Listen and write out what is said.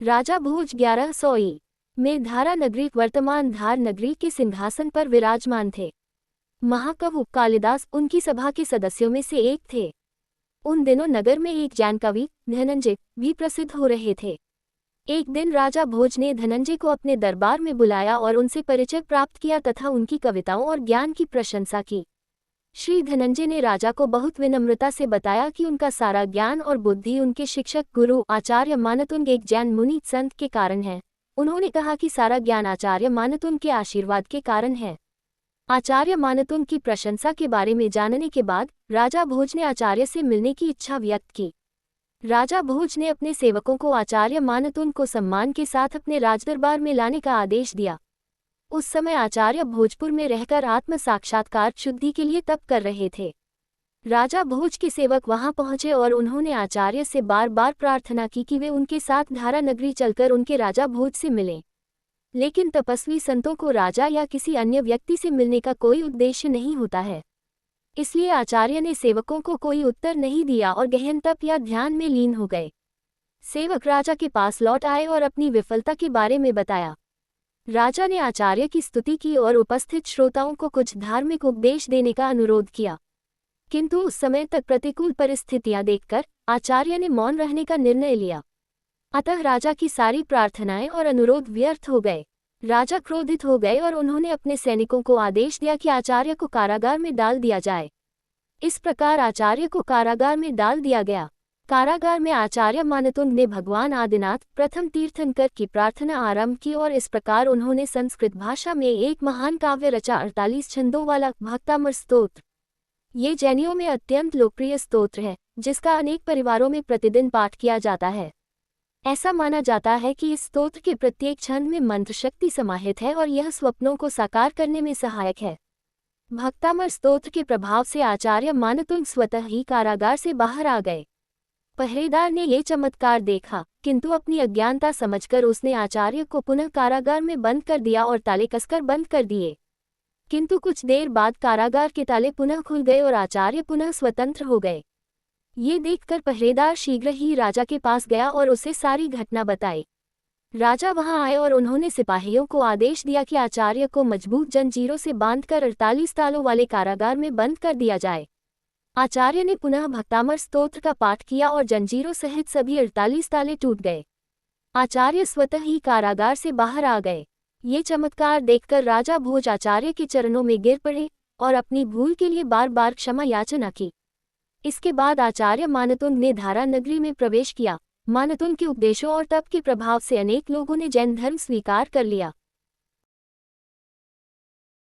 राजा भोज 1100 में धारा नगरी वर्तमान धार नगरी के सिंहासन पर विराजमान थे। महाकवि कालिदास उनकी सभा के सदस्यों में से एक थे। उन दिनों नगर में एक जैन कवि धनंजय भी प्रसिद्ध हो रहे थे। एक दिन राजा भोज ने धनंजय को अपने दरबार में बुलाया और उनसे परिचय प्राप्त किया तथा उनकी कविताओं और ज्ञान की प्रशंसा की। श्री धनंजय ने राजा को बहुत विनम्रता से बताया कि उनका सारा ज्ञान और बुद्धि उनके शिक्षक गुरु आचार्य मानतुंग एक जैन मुनि संत के कारण है। उन्होंने कहा कि सारा ज्ञान आचार्य मानतुंग के आशीर्वाद के कारण है। आचार्य मानतुंग की प्रशंसा के बारे में जानने के बाद राजा भोज ने आचार्य से मिलने की इच्छा व्यक्त की। राजा भोज ने अपने सेवकों को आचार्य मानतुंग को सम्मान के साथ अपने राजदरबार में लाने का आदेश दिया। उस समय आचार्य भोजपुर में रहकर आत्म साक्षात्कार शुद्धि के लिए तप कर रहे थे। राजा भोज के सेवक वहां पहुंचे और उन्होंने आचार्य से बार बार प्रार्थना की कि वे उनके साथ धारा नगरी चलकर उनके राजा भोज से मिलें। लेकिन तपस्वी संतों को राजा या किसी अन्य व्यक्ति से मिलने का कोई उद्देश्य नहीं होता है। इसलिए आचार्य ने सेवकों को कोई उत्तर नहीं दिया और गहन तप या ध्यान में लीन हो गए। सेवक राजा के पास लौट आए और अपनी विफलता के बारे में बताया। राजा ने आचार्य की स्तुति की और उपस्थित श्रोताओं को कुछ धार्मिक उपदेश देने का अनुरोध किया, किंतु उस समय तक प्रतिकूल परिस्थितियां देखकर आचार्य ने मौन रहने का निर्णय लिया। अतः राजा की सारी प्रार्थनाएं और अनुरोध व्यर्थ हो गए। राजा क्रोधित हो गए और उन्होंने अपने सैनिकों को आदेश दिया कि आचार्य को कारागार में डाल दिया जाए। इस प्रकार आचार्य को कारागार में डाल दिया गया। कारागार में आचार्य मानतुंग ने भगवान आदिनाथ प्रथम तीर्थंकर की प्रार्थना आरंभ की और इस प्रकार उन्होंने संस्कृत भाषा में एक महान काव्य रचा 48 छंदों वाला भक्तामर स्तोत्र। ये जैनियों में अत्यंत लोकप्रिय स्तोत्र है, जिसका अनेक परिवारों में प्रतिदिन पाठ किया जाता है। ऐसा माना जाता है कि इस स्तोत्र के प्रत्येक छंद में मंत्र शक्ति समाहित है और यह स्वप्नों को साकार करने में सहायक है। भक्तामर स्तोत्र के प्रभाव से आचार्य मानतुंग स्वतः ही कारागार से बाहर आ गए। पहरेदार ने ये चमत्कार देखा, किंतु अपनी अज्ञानता समझकर उसने आचार्य को पुनः कारागार में बंद कर दिया और ताले कसकर बंद कर दिए। किंतु कुछ देर बाद कारागार के ताले पुनः खुल गए और आचार्य पुनः स्वतंत्र हो गए। ये देखकर पहरेदार शीघ्र ही राजा के पास गया और उसे सारी घटना बताई। राजा वहां आए और उन्होंने सिपाहियों को आदेश दिया कि आचार्य को मजबूत जंजीरों से बांधकर 48 तालों वाले कारागार में बंद कर दिया जाए। आचार्य ने पुनः भक्तामर स्तोत्र का पाठ किया और जंजीरों सहित सभी 48 ताले टूट गए। आचार्य स्वतः ही कारागार से बाहर आ गए। ये चमत्कार देखकर राजा भोज आचार्य के चरणों में गिर पड़े और अपनी भूल के लिए बार बार क्षमा याचना की। इसके बाद आचार्य मानतुंग ने धारा नगरी में प्रवेश किया। मानतुंग के उपदेशों और तप के प्रभाव से अनेक लोगों ने जैन धर्म स्वीकार कर लिया।